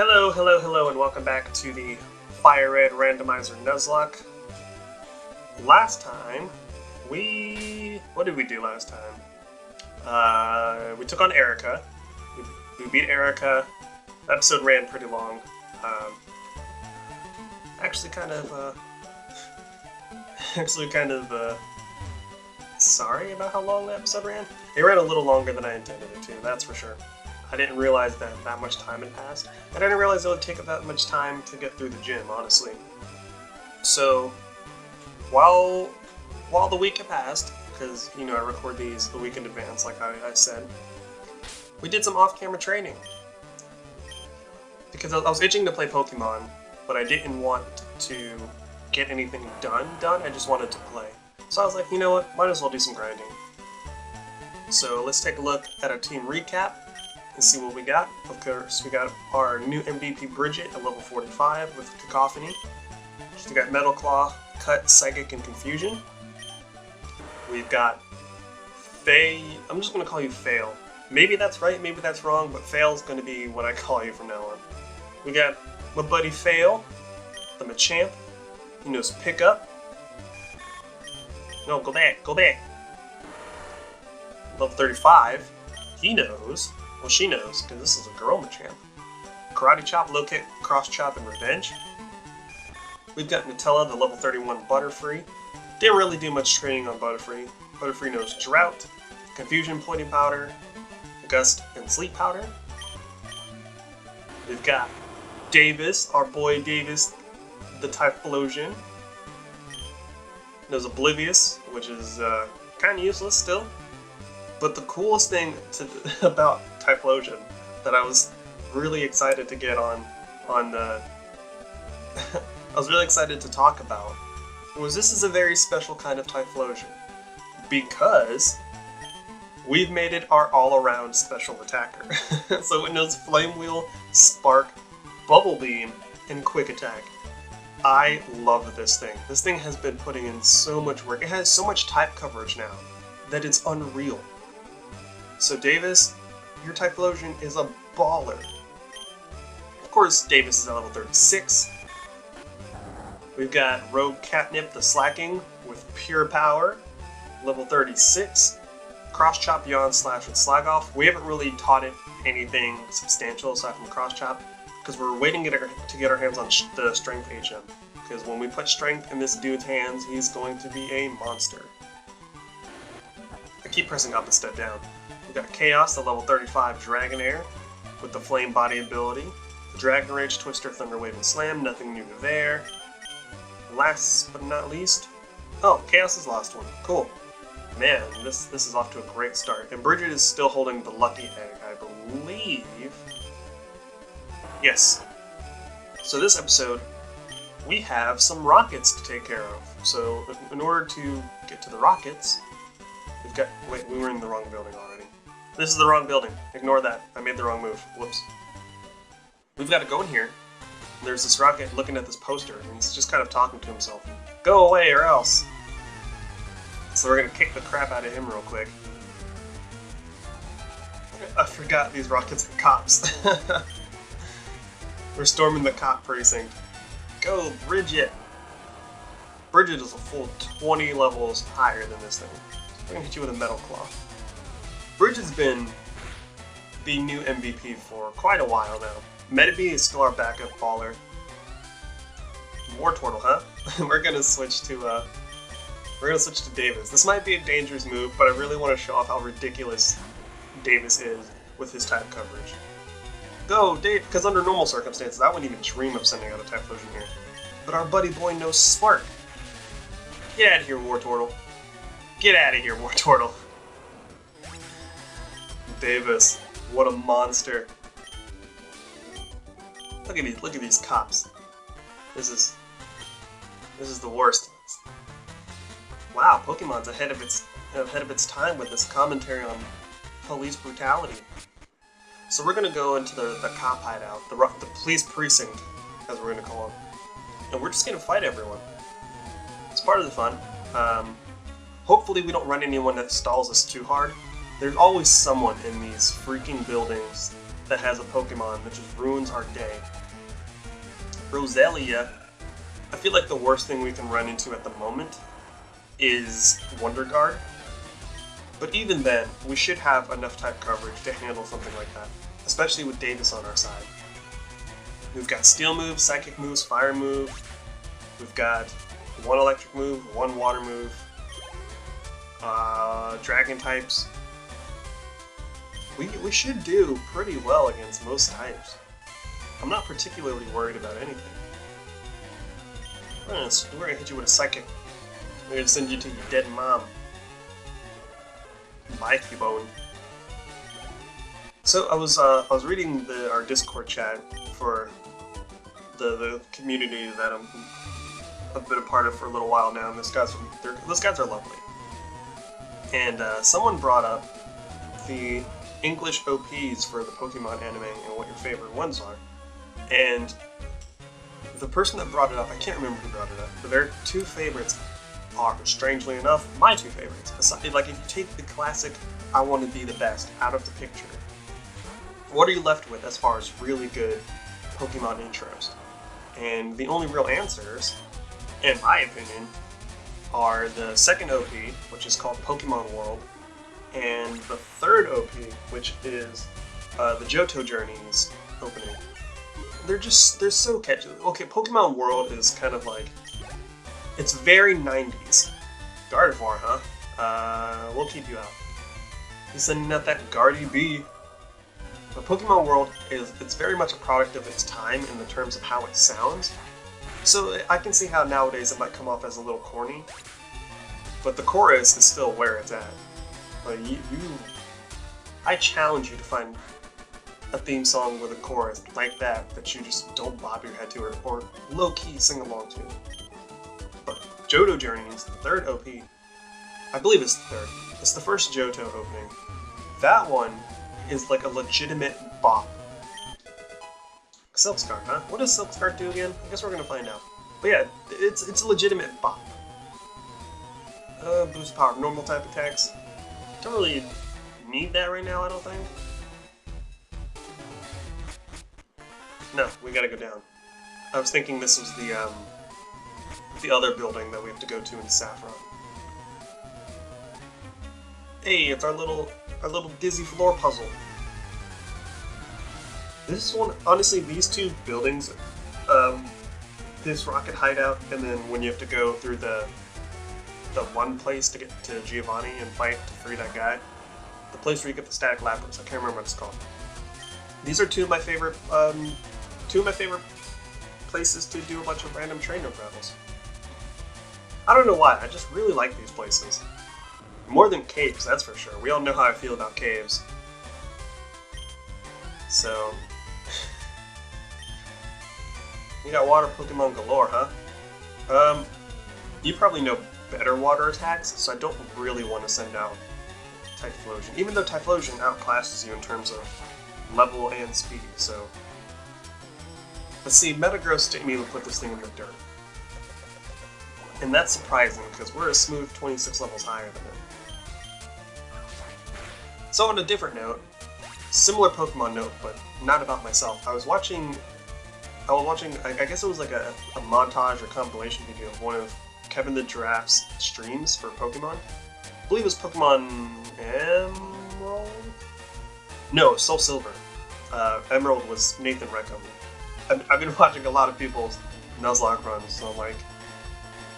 Hello, hello, hello, and welcome back to the Fire Red Randomizer Nuzlocke. Last time, what did we do last time? We took on Erica. We beat Erica. The episode ran pretty long. Actually kind of sorry about how long the episode ran. It ran a little longer than I intended it to, that's for sure. I didn't realize that much time had passed. I didn't realize it would take that much time to get through the gym, honestly. So, while the week had passed, because, you know, I record these a week in advance, like I said, we did some off-camera training. Because I was itching to play Pokemon, but I didn't want to get anything done, I just wanted to play. So I was like, you know what, might as well do some grinding. So let's take a look at our team recap and see what we got. Of course, we got our new MVP Bridget at level 45 with Cacophony. We got Metal Claw, Cut, Psychic, and Confusion. We've got Faye. I'm just going to call you Fail. Maybe that's right, maybe that's wrong, but Fail's going to be what I call you from now on. We got my buddy Fail, the Machamp. He knows Pick Up. No, go back, go back. Level 35. He knows. Well, she knows, because this is a girl Machamp. Karate Chop, Low Kick, Cross Chop, and Revenge. We've got Nutella, the level 31 Butterfree. Didn't really do much training on Butterfree. Butterfree knows Drought, Confusion Pointing Powder, Gust, and Sleep Powder. We've got Davis, our boy Davis, the Typhlosion. Knows Oblivious, which is kind of useless still. But the coolest thing about Typhlosion that I was really excited to get on the I was really excited to talk about was this is a very special kind of Typhlosion because we've made it our all-around special attacker. So it knows Flame Wheel, Spark, Bubble Beam, and Quick Attack. I love this thing. This thing has been putting in so much work. It has so much type coverage now that it's unreal. So Davis, your Typhlosion is a baller. Of course, Davis is at level 36. We've got Rogue Catnip, the Slacking, with Pure Power, level 36. Cross Chop, Yawn Slash, and Slag Off. We haven't really taught it anything substantial aside from Cross Chop, because we're waiting to get our hands on the Strength HM. Because when we put Strength in this dude's hands, he's going to be a monster. I keep pressing up instead down. We've got Chaos, the level 35 Dragonair, with the Flame Body ability. The Dragon Rage, Twister, Thunder Wave, and Slam, nothing new there. Last but not least, oh, Chaos is the last one. Cool. Man, this is off to a great start. And Bridget is still holding the Lucky Egg, I believe. Yes. So this episode, we have some rockets to take care of. So in order to get to the rockets, we've got... Wait, we were in the wrong building already. This is the wrong building. Ignore that. I made the wrong move. Whoops. We've got to go in here. There's this rocket looking at this poster, and he's just kind of talking to himself. Go away or else. So we're going to kick the crap out of him real quick. I forgot these rockets are cops. We're storming the cop precinct. Go, Bridget! Bridget is a full 20 levels higher than this thing. We're going to hit you with a Metal Claw. Bridget's been the new MVP for quite a while now. Metabee is still our backup baller. Wartortle, huh? We're gonna switch to Davis. This might be a dangerous move, but I really want to show off how ridiculous Davis is with his type coverage. Go, Dave! Because under normal circumstances, I wouldn't even dream of sending out a Typhlosion here. But our buddy boy knows Spark. Get out of here, Wartortle. Get out of here, Wartortle. Davis, what a monster. Look at these cops. This is the worst. Wow, Pokemon's ahead of its time with this commentary on police brutality. So we're gonna go into the cop hideout, the police precinct, as we're gonna call them, and we're just gonna fight everyone. It's part of the fun. Hopefully we don't run anyone that stalls us too hard. There's always someone in these freaking buildings that has a Pokemon that just ruins our day. Roselia, I feel like the worst thing we can run into at the moment is Wonder Guard. But even then, we should have enough type coverage to handle something like that, especially with Davis on our side. We've got Steel moves, Psychic moves, Fire move. We've got one Electric move, one Water move, Dragon types. We should do pretty well against most types. I'm not particularly worried about anything. We're gonna hit you with a Psychic. We're gonna send you to your dead mom. Bye, Cubone. So I was reading our Discord chat for the community that I've been a part of for a little while now, and those guys are lovely. And someone brought up the English OPs for the Pokemon anime and what your favorite ones are. And the person that brought it up, I can't remember who brought it up, but their two favorites are, strangely enough, my two favorites. Like, if you take the classic I want to be the best out of the picture, what are you left with as far as really good Pokemon intros? And the only real answers, in my opinion, are the second OP, which is called Pokemon World, and the third OP, which is the Johto Journeys opening. They're so catchy. Okay, Pokemon World is kind of like, it's very 90s. Gardevoir, huh? We'll keep you out. He's sending out that Guardy B. But Pokemon World it's very much a product of its time in the terms of how it sounds. So I can see how nowadays it might come off as a little corny. But the chorus is still where it's at. Like I challenge you to find a theme song with a chorus like that you just don't bob your head to or low-key sing along to. But Johto Journeys, the third OP, I believe it's the third. It's the first Johto opening. That one is like a legitimate bop. Silkscar, huh? What does Silkscar do again? I guess we're gonna find out. But yeah, it's a legitimate bop. Boost power, normal type attacks. Don't really need that right now, I don't think. No, we gotta go down. I was thinking this was the other building that we have to go to in Saffron. Hey, it's our little dizzy floor puzzle. This one, honestly, these two buildings, this rocket hideout, and then when you have to go through the one place to get to Giovanni and fight to free that guy, the place where you get the static lappers. I can't remember what it's called. These are two of my favorite places to do a bunch of random trainer battles. I don't know why. I just really like these places. More than caves, that's for sure. We all know how I feel about caves. So, you got water Pokemon galore, huh? You probably know better water attacks, so I don't really want to send out Typhlosion. Even though Typhlosion outclasses you in terms of level and speed, so... But see, Metagross didn't even put this thing in the dirt. And that's surprising, because we're a smooth 26 levels higher than it. So on a different note, similar Pokemon note, but not about myself, I was watching, I guess it was like a montage or compilation video of one of Kevin the Giraffe's streams for Pokemon. I believe it was Pokemon Emerald? No, Soul Silver. Emerald was Nathan Reckham. I've been watching a lot of people's Nuzlocke runs, so like,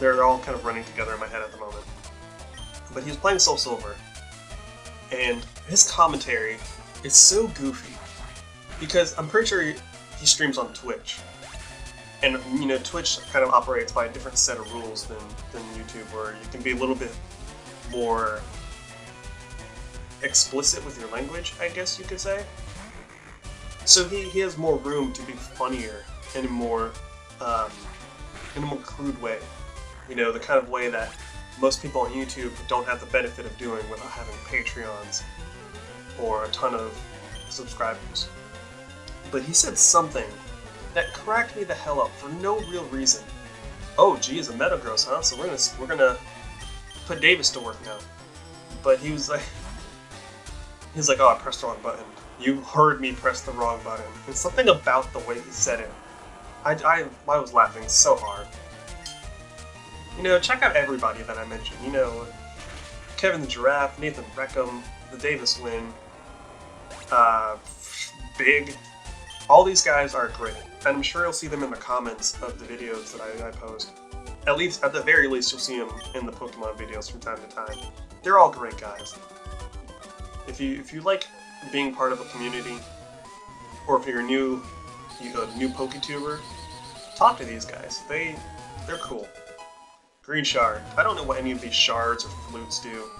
they're all kind of running together in my head at the moment. But he was playing Soul Silver, and his commentary is so goofy, because I'm pretty sure he streams on Twitch. And, you know, Twitch kind of operates by a different set of rules than YouTube, where you can be a little bit more explicit with your language, I guess you could say. So he has more room to be funnier in a more crude way. You know, the kind of way that most people on YouTube don't have the benefit of doing without having Patreons or a ton of subscribers. But he said something that cracked me the hell up for no real reason. Oh, geez, a Metagross, huh? So we're gonna put Davis to work now. But he was like, oh, I pressed the wrong button. You heard me press the wrong button. It's something about the way he said it. I was laughing so hard. You know, check out everybody that I mentioned. You know, Kevin the Giraffe, Nathan Reckham, the Davis Wynn, Big. All these guys are great, and I'm sure you'll see them in the comments of the videos that I post. At the very least, you'll see them in the Pokemon videos from time to time. They're all great guys. If you like being part of a community, or if you're a new PokeTuber, talk to these guys. They're cool. Green Shard. I don't know what any of these shards or flutes do.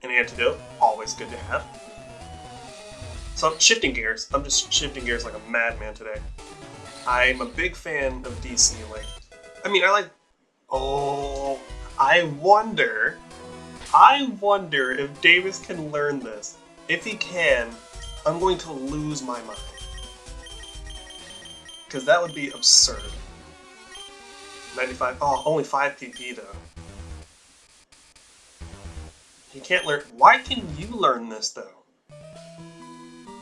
An antidote, always good to have. So I'm shifting gears. I'm just shifting gears like a madman today. I'm a big fan of DC. I wonder if Davis can learn this. If he can, I'm going to lose my mind. Because that would be absurd. 95, oh, only 5 PP though. He can't learn, why can you learn this though?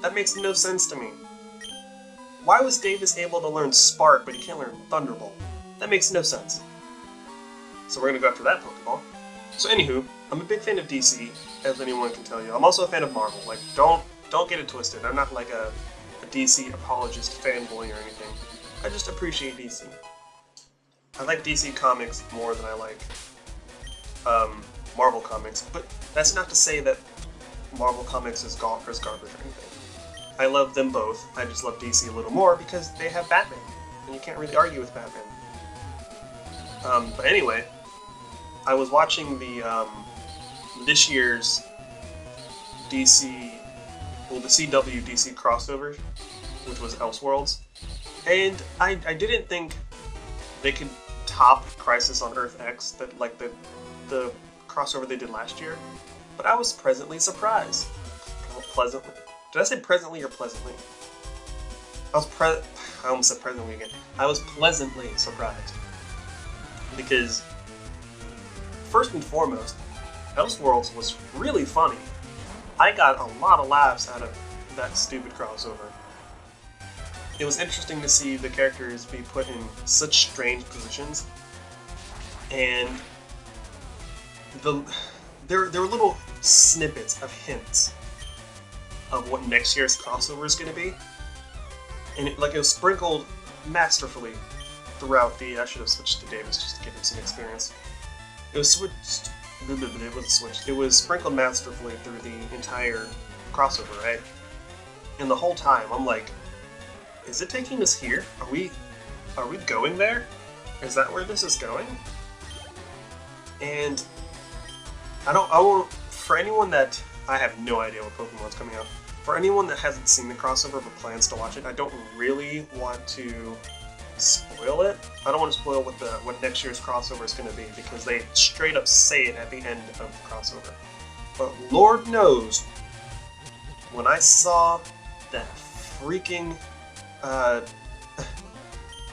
That makes no sense to me. Why was Davis able to learn Spark, but he can't learn Thunderbolt? That makes no sense. So we're gonna go after that Pokeball. So anywho, I'm a big fan of DC, as anyone can tell you. I'm also a fan of Marvel. Like, don't get it twisted. I'm not like a DC apologist fanboy or anything. I just appreciate DC. I like DC comics more than I like Marvel comics, but that's not to say that Marvel comics is garbage or anything. I love them both. I just love DC a little more because they have Batman, and you can't really argue with Batman. But anyway, I was watching the this year's the CW DC crossover, which was Elseworlds, and I didn't think they could top Crisis on Earth X, the crossover they did last year, but I was pleasantly surprised. Pleasantly. Did I say presently or pleasantly? I almost said presently again. I was pleasantly surprised. Because, first and foremost, Elseworlds was really funny. I got a lot of laughs out of that stupid crossover. It was interesting to see the characters be put in such strange positions, and there were little snippets of hints of what next year's crossover is going to be, and it was sprinkled masterfully throughout the. I should have switched to Davis just to give him some experience. It was switched. It wasn't switched. It was sprinkled masterfully through the entire crossover, right? And the whole time, I'm like, is it taking us here? Are we going there? Is that where this is going? And for anyone that, I have no idea what Pokemon's coming out. For anyone that hasn't seen the crossover but plans to watch it, I don't really want to spoil it. I don't want to spoil what next year's crossover is going to be, because they straight up say it at the end of the crossover. But Lord knows, when I saw that freaking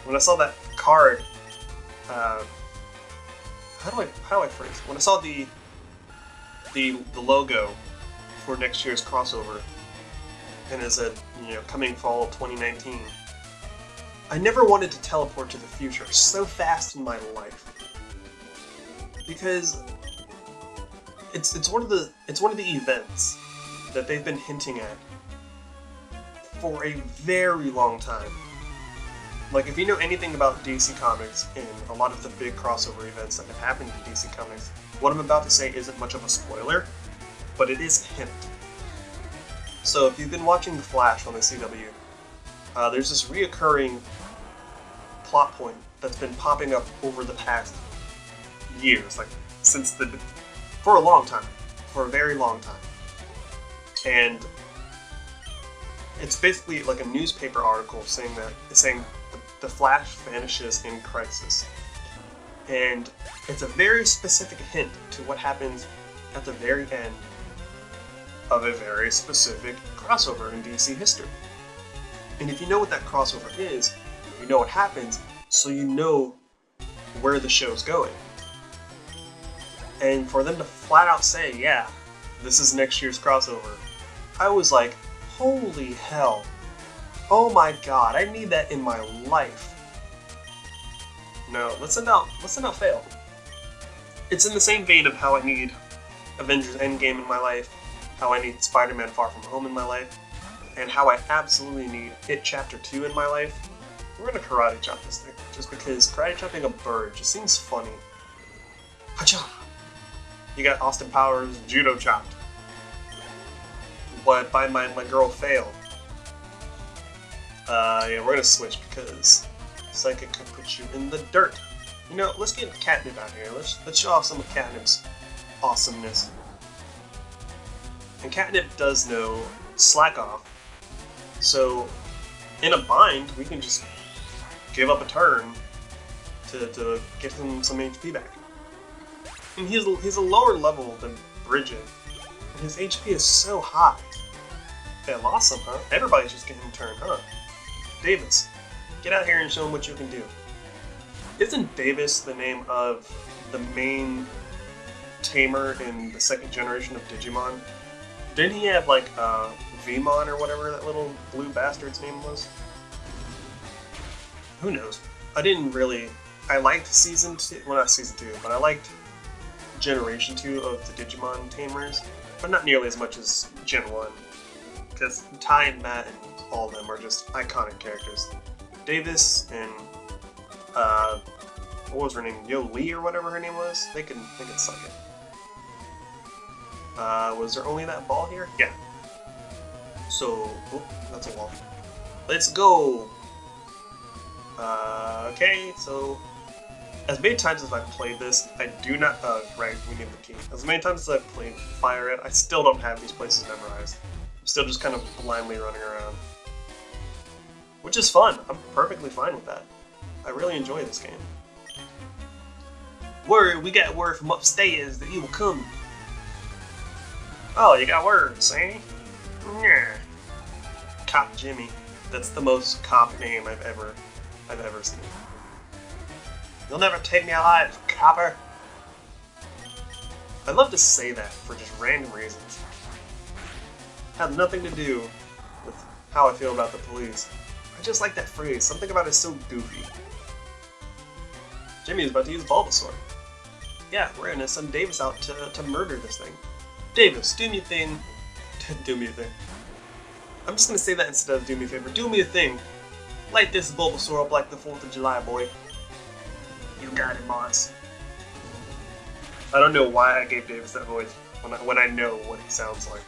when I saw that card, how do I phrase it? When I saw the logo for next year's crossover, and it said, coming fall 2019, I never wanted to teleport to the future so fast in my life, because it's one of the events that they've been hinting at for a very long time. Like, if you know anything about DC Comics and a lot of the big crossover events that have happened in DC Comics, what I'm about to say isn't much of a spoiler, but it is a hint. So if you've been watching The Flash on the CW, there's this reoccurring plot point that's been popping up over the past years, for a long time, for a very long time. And it's basically like a newspaper article saying the Flash vanishes in Crisis. And it's a very specific hint to what happens at the very end of a very specific crossover in DC history. And if you know what that crossover is, you know what happens, so you know where the show's going. And for them to flat out say, yeah, this is next year's crossover. I was like, holy hell. Oh my god, I need that in my life. No, let's not fail. It's in the same vein of how I need Avengers Endgame in my life, how I need Spider-Man Far From Home in my life, and how I absolutely need It Chapter 2 in my life. We're gonna karate chop this thing, just because karate chopping a bird just seems funny. Hacha! You got Austin Powers judo chopped. But by my girl failed. Yeah, we're gonna switch because Psychic could put you in the dirt. You know, let's get Catnip out here. Let's show off some of Catnip's awesomeness. And Catnip does know Slack Off. So, in a bind, we can just give up a turn to get him some HP back. And he's a lower level than Bridget, and his HP is so high. Yeah, awesome, huh? Everybody's just getting a turn, huh? Davis, get out here and show him what you can do. Isn't Davis the name of the main tamer in the second generation of Digimon? Didn't he have like Vmon or whatever that little blue bastard's name was? Who knows? I liked Season 2, well not Season 2, but I liked Generation 2 of the Digimon tamers, but not nearly as much as Gen 1. Because Ty and Matt and all of them are just iconic characters. Davis and, what was her name? Yo Lee or whatever her name was? They can suck it. Was there only that ball here? Yeah. So, oh, that's a wall. Let's go! Okay, so as many times as I've played this, I do not, right, we need the key. As many times as I've played Fire Red, I still don't have these places memorized. I'm still just kind of blindly running around. Which is fun, I'm perfectly fine with that. I really enjoy this game. Word, we got word from upstairs that you will come. Oh, you got word, eh? Yeah. Cop Jimmy. That's the most cop name I've ever seen. You'll never take me alive, copper. I love to say that for just random reasons. Have nothing to do with how I feel about the police. I just like that phrase. Something about it is so goofy. Jimmy is about to use Bulbasaur. Yeah, we're gonna send Davis out to murder this thing. Davis, do me a thing. Do me a thing. I'm just gonna say that instead of do me a favor. Do me a thing. Light this Bulbasaur up like the 4th of July, boy. You got it, boss. I don't know why I gave Davis that voice when I know what he sounds like.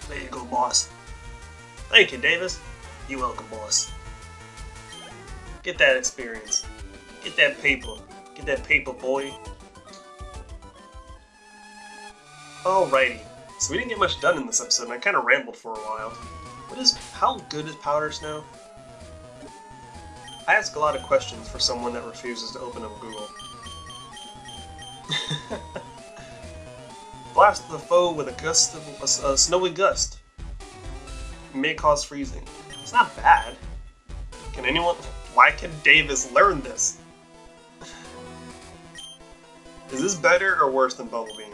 There you go, boss. Thank you, Davis. You're welcome, boss. Get that experience. Get that paper. Get that paper, boy. Alrighty. So we didn't get much done in this episode, and I kind of rambled for a while. How good is Powder Snow? I ask a lot of questions for someone that refuses to open up Google. Blast the foe with a snowy gust. May cause freezing. It's not bad. Why can Davis learn this? Is this better or worse than Bubble Beam?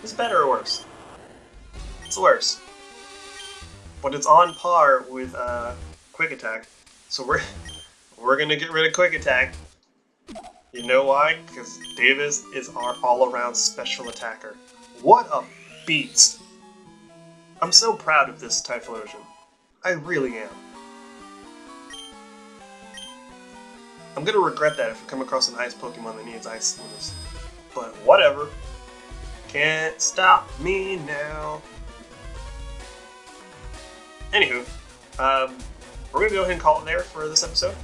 Is it better or worse? It's worse. But it's on par with Quick Attack. So we're gonna get rid of Quick Attack. You know why? Because Davis is our all-around special attacker. What a beast! I'm so proud of this Typhlosion. I really am. I'm gonna regret that if I come across an ice Pokemon that needs ice moves. But whatever. Can't stop me now. Anywho, we're gonna go ahead and call it there for this episode.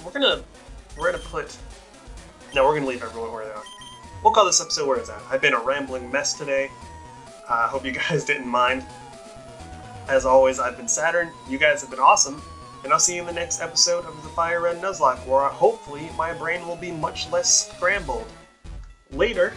We're gonna leave everyone where they are. We'll call this episode where it's at. I've been a rambling mess today. I hope you guys didn't mind. As always, I've been Saturn. You guys have been awesome. And I'll see you in the next episode of the Fire Red Nuzlocke, where hopefully my brain will be much less scrambled. Later.